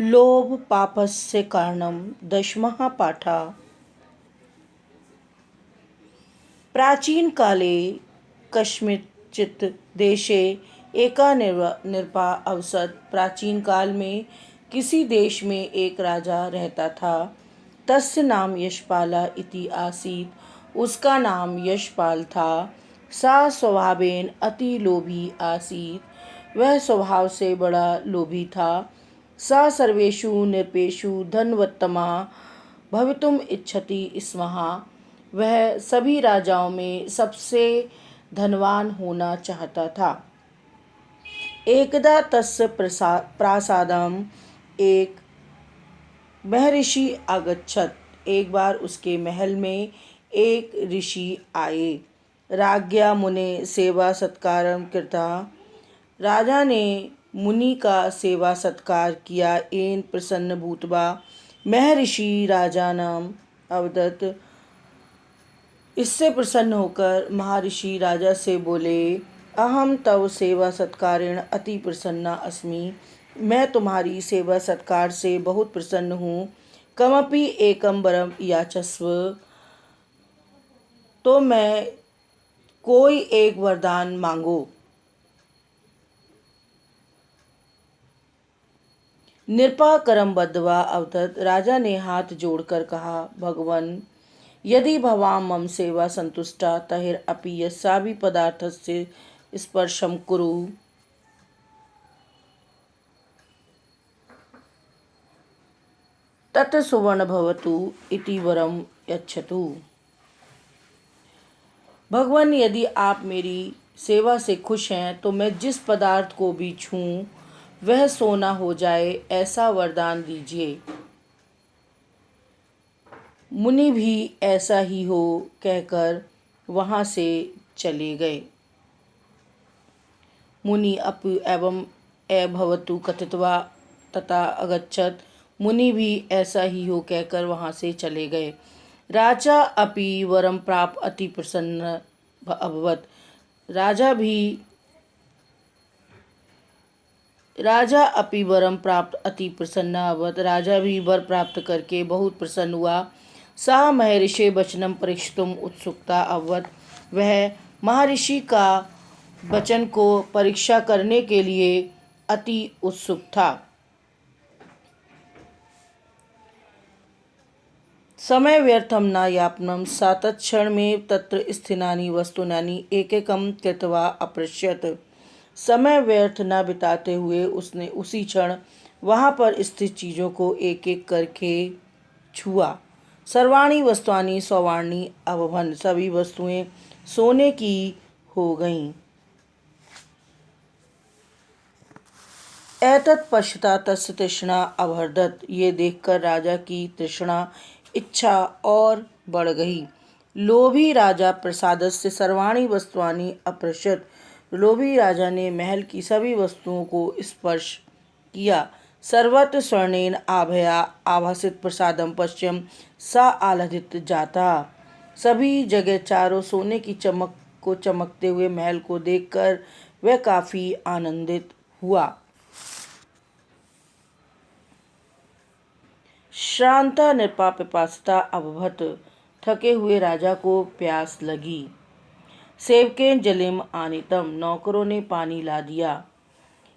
लोभ पापस्य कारणम दशमः पाठः। प्राचीन काले कस्मिंश्चित् देशे एका नृपा अवसत्। प्राचीन काल में किसी देश में एक राजा रहता था। तस्य नाम यशपाला इति आसीत्। उसका नाम यशपाल था। सा स्वभावेन अति लोभी आसीत्। वह स्वभाव से बड़ा लोभी था। सा सर्वेषु नृपेषु धनवत्तमा भवितुम इच्छति स्म। वह सभी राजाओं में सबसे धनवान होना चाहता था। एकदा तस्य प्रासादम एक महर्षि आगच्छत्। एक बार उसके महल में एक ऋषि आए। राज्ञा मुने सेवा सत्कारं कृतः। राजा ने मुनि का सेवा सत्कार किया। येन प्रसन्न भूत्वा महर्षि राजानम अवदत्। इससे प्रसन्न होकर महर्षि राजा से बोले, अहम तव सेवा सत्कारेण अति प्रसन्ना अस्मि। मैं तुम्हारी सेवा सत्कार से बहुत प्रसन्न हूँ। कमपि एकम वरम याचस्व। तो मैं कोई एक वरदान मांगो। नृपा करम बद्धवा अवदत्। राजा ने हाथ जोड़कर कहा, भगवन यदि भवान् मम सेवा संतुष्टा तर्हि अपि यस्यापि पदार्थस्य स्पर्शं कुरु। तत् सुवर्ण भवतु इति वरम यच्छतु। भगवान यदि आप मेरी सेवा से खुश हैं तो मैं जिस पदार्थ को भी छूं वह सोना हो जाए, ऐसा वरदान दीजिए। मुनि भी ऐसा ही हो कहकर वहाँ से चले गए। मुनि अपि एवं भवतु कथित्वा तथा अगच्छत्। मुनि भी ऐसा ही हो कहकर वहाँ से चले गए। राजा अपि वरम प्राप्त अति प्रसन्न अभवत्। राजा अपि वरम प्राप्त अति प्रसन्न अभवत्। राजा भी वर प्राप्त करके बहुत प्रसन्न हुआ। सा महर्षि वचनम परीक्षितुम उत्सुकता अभवत्। वह महर्षि का वचन को परीक्षा करने के लिए अति उत्सुक था। समय व्यर्थम न यापनम। सा तत्क्षण में तत्र स्थितानि वस्तूनि एकैकं कृत्वा अपृच्छत्। समय व्यर्थ न बिताते हुए उसने उसी क्षण वहाँ पर स्थित चीज़ों को एक एक करके छुआ। सर्वाणि वस्तुनि सौवर्णी अभवन्। सभी वस्तुएं सोने की हो गईं। एतत् पश्चात् तस्य तृष्णा अवर्धत। ये देखकर राजा की तृष्णा इच्छा और बढ़ गई। लोभी राजा प्रसादस्य सर्वाणि वस्तुनि अपृच्छत्। लोभी राजा ने महल की सभी वस्तुओं को स्पर्श किया। सर्वत्र स्वर्णेन आभया आभासित प्रसादम पश्चिम सा आह्लादित जाता। सभी जगह चारों सोने की चमक को चमकते हुए महल को देखकर वह काफी आनंदित हुआ। श्रांता नृपा पिपासिता अभवत्। थके हुए राजा को प्यास लगी। सेवकेन जलिम आनीतम। नौकरों ने पानी ला दिया।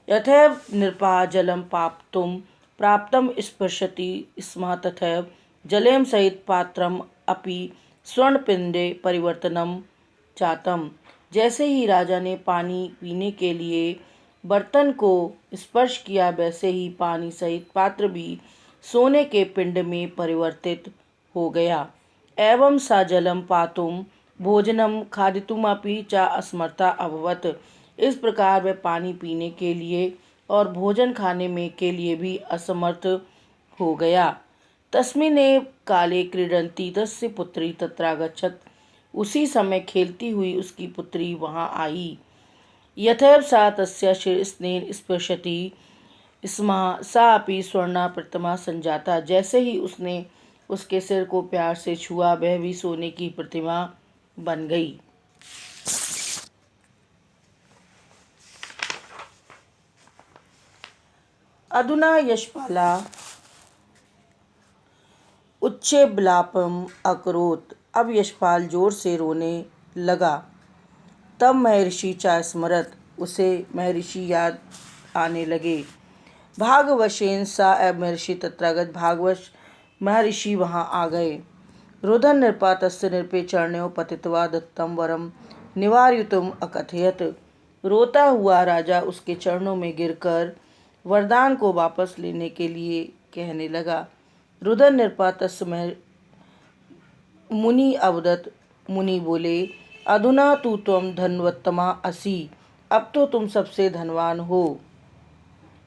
यथैव नृपा जलम प्राप्तम स्पृशति स्म तथैव जलेन सहित पात्रम अपि स्वर्णपिंडे परिवर्तनम जातम। जैसे ही राजा ने पानी पीने के लिए बर्तन को स्पर्श किया वैसे ही पानी सहित पात्र भी सोने के पिंड में परिवर्तित हो गया। एवं सा जलम पातुम भोजनम खादितुमपि च असमर्था अभवत्। इस प्रकार वह पानी पीने के लिए और भोजन खाने में के लिए भी असमर्थ हो गया। तस्मिन्नेव काले क्रीडन्ती तस्य पुत्री तत्रागच्छत्। उसी समय खेलती हुई उसकी पुत्री वहाँ आई। यथैव सा तस्य शिरस्नेन स्पृशति स्म सा अपि स्वर्णा प्रतिमा संजाता। जैसे ही उसने उसके सिर को प्यार से छुआ वह भी सोने की प्रतिमा बन गई। अधुना यशपाला उच्चैर्विलापम् अकरोत्। अब यशपाल जोर से रोने लगा। तब महर्षि चा स्मरत, उसे महर्षि याद आने लगे। भागवशेन सा महर्षि तत्रागत, भागवश महर्षि वहाँ आ गए। रुदन नृपा तस्य नृपे चरणयों पतित्वा दत्तम वरम निवारयितुम अकथयत। रोता हुआ राजा उसके चरणों में गिरकर वरदान को वापस लेने के लिए कहने लगा। रुदन नृपा तस्य मुनि अवदत, मुनि बोले, अधुना तू त्वम धनवत्तमा असि, अब तो तुम सबसे धनवान हो।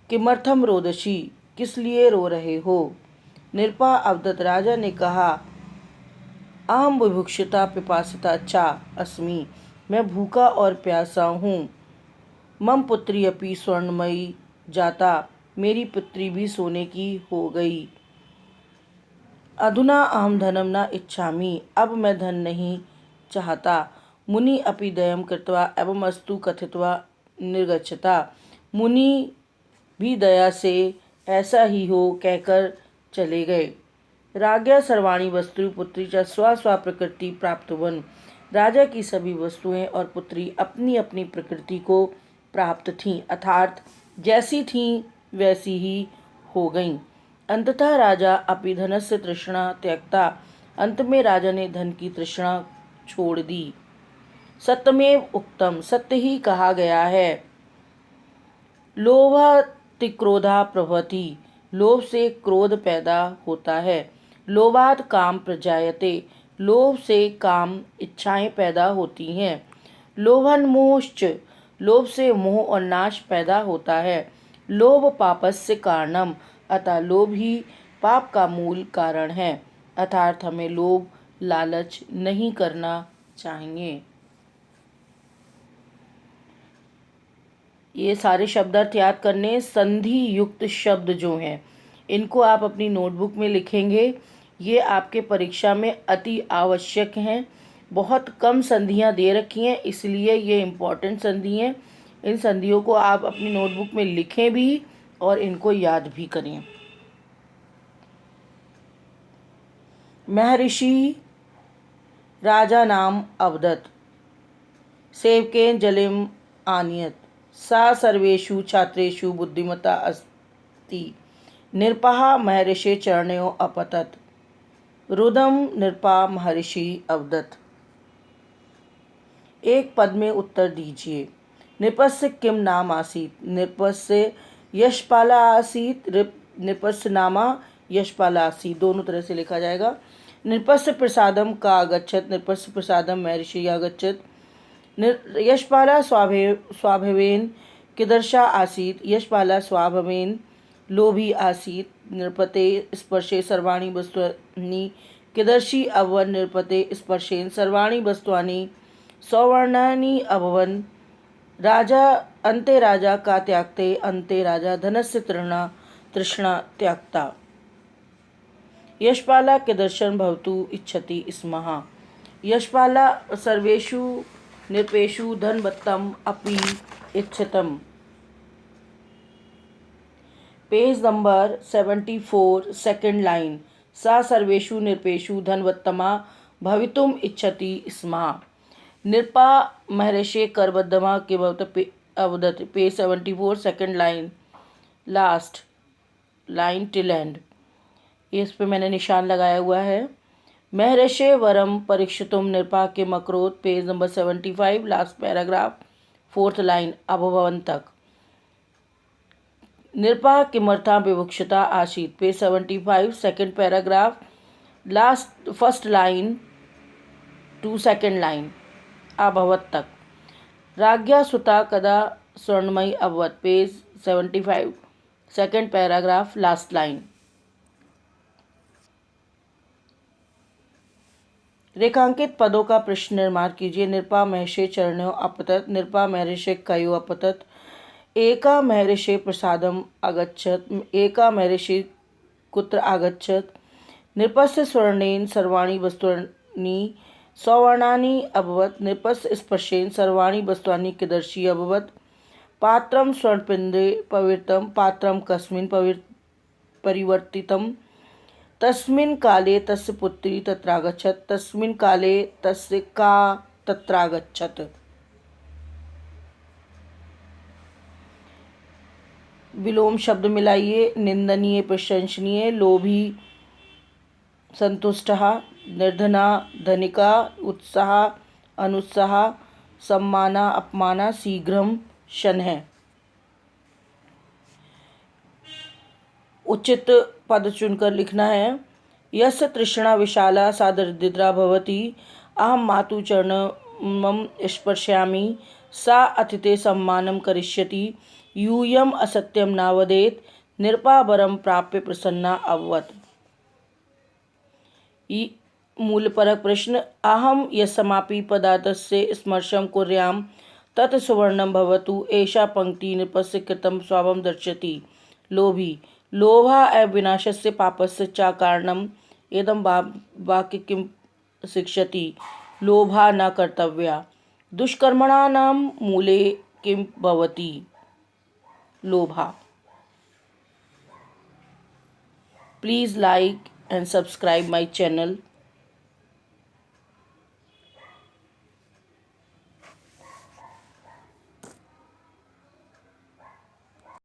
किमर्थम रोदसी, किस लिए रो रहे हो। नृपा अवदत, राजा ने कहा, अहम विभुक्षिता पिपासिता चा अस्मि, मैं भूखा और प्यासा हूँ। मम पुत्री अपि स्वर्णमयी जाता, मेरी पुत्री भी सोने की हो गई। अधुना अहम धनम न इच्छामि, अब मैं धन नहीं चाहता। मुनि अपि दयम कृत्वा एवं अस्तु कथित्वा निर्गच्छता, मुनि भी दया से ऐसा ही हो कहकर चले गए। राज्ञा सर्वाणी वस्तु पुत्री च स्व स्व प्रकृति प्राप्तवन, राजा की सभी वस्तुएं और पुत्री अपनी अपनी प्रकृति को प्राप्त थीं, अर्थात जैसी थीं वैसी ही हो गईं। अंततः राजा अपि धनस्य तृष्णा त्यक्ता, अंत में राजा ने धन की तृष्णा छोड़ दी। सत्यमेव उक्तम, सत्य ही कहा गया है। लोभातिक्रोधा प्रभवति, लोभ से क्रोध पैदा होता है। लोभात् काम प्रजायते, लोभ से काम इच्छाएं पैदा होती हैं। लोभन्मोश्च, लोभ से मोह और नाश पैदा होता है। लोभ पापस्य कारणम, अतः लोभ ही पाप का मूल कारण है। अर्थात हमें लोभ लालच नहीं करना चाहिए। ये सारे शब्दार्थ याद करने। संधि युक्त शब्द जो हैं इनको आप अपनी नोटबुक में लिखेंगे। ये आपके परीक्षा में अति आवश्यक हैं। बहुत कम संधियां दे रखी हैं, इसलिए ये इम्पॉर्टेंट संधि हैं। इन संधियों को आप अपनी नोटबुक में लिखें भी और इनको याद भी करें। महर्षि राजा नाम अवदत, सेवकेन जलिम आनियत, सा सर्वेषु छात्रेषु बुद्धिमता अस्ति, नृपः महर्षि चरणयों अपतत। रुदम नृपा महर्षि अवदत। एक पद में उत्तर दीजिए। नृपस्य किम नाम आसीत, नृपस्य यशपाला आसीत, नृपस्य नामा यशपाला आसीत, दोनों तरह से लिखा जाएगा। नृपस्य प्रसादम का आगच्छत, नृपस्य प्रसादम महर्षि आगच्छत। यशपाला स्वाभवेन कीदृशा आसीत, यशपाला स्वाभवेन लोभी आसीत। नृपते स्पर्शे सर्वाणि वस्तूनि कीदृशी अभवन्, नृपते स्पर्शेन सर्वाणि वस्तूनि सौवर्णानि अभवन्। राजा अन्ते राजा का त्यागते, अन्ते राजा धनस्य तृष्णा त्यागता। यशपाला कीदृशं भवतु इच्छति स्मः, यशपाला सर्वेषु नृपेषु धनवत्तम अपि इच्छतम। Page number 74, second line. सा सर्वेषु नृपेषु धनवत्तमा भवितुम इच्छति स्म। नृपा महर्षि करबद्धमा के अवदत। Page 74, second line, last line till end. इस पे मैंने निशान लगाया हुआ है। महर्षि वरम परीक्षितुम नृपा के मकरोत। Page number 75, last paragraph, fourth line, अभवन् तक। नृपा किमर्था विवक्षता आसीत। Page 75, second paragraph, last first line to second line, अभवत् तक। राज्ञा सुता कदा स्वर्णमयी अभवत्। Page 75, second paragraph, last line. रेखांकित पदों का प्रश्न निर्माण कीजिए। नृपा महर्षि चरणयों अपतत, नृपा महर्षि कयो अपतत, एका महर्षि प्रसादम आगच्छत, एका महर्षि कुत्र आगच्छत। नृपस्य स्वर्णेन सर्वाणि वस्तूनि सौवर्णानि अभवत्, नृपस्य स्पर्शेन सर्वाणि वस्तूनि कीदृशी अभवत्। पात्रं स्वर्णपिण्डे पवित्रं पात्रं कस्मिन् परिवर्तितं तस्मिन् काले तस्य पुत्री तत्रागच्छत् तस्मिन् काले तस्य का तत्रागच्छत्। विलोम शब्द मिलाइए। निंदनीय प्रशंसनीय, लोभी संतुष्टः, निर्धना धनिका, उत्साह अनुत्साह, सम्माना अपमाना, शीघ्रम शनैः। उचित पद चुनकर लिखना है। यस्य तृष्णा विशाला सा दरिद्रा भवति, अहं मातु चरणं स्पर्शयामि सा अतिथे सम्मानं करिष्यति, यूयम् असत्यं न वदेत् निरपावरं प्राप्य प्रसन्ना अभवत्। मूलपरक प्रश्न। अहं यस्मापि पदार्थस्य स्पर्शं कुर्यां तत् सुवर्णं भवतु, एषा पंक्ति नृपस्य कृतं स्वावं दर्शयति। लोभी, लोभा एव विनाशस्य पापस्य च कारणम्। इदं वाक्य किं शिक्षति? लोभा न कर्तव्या। दुष्कर्मणां मूले किं भवति? लोभा। Please like and subscribe my channel.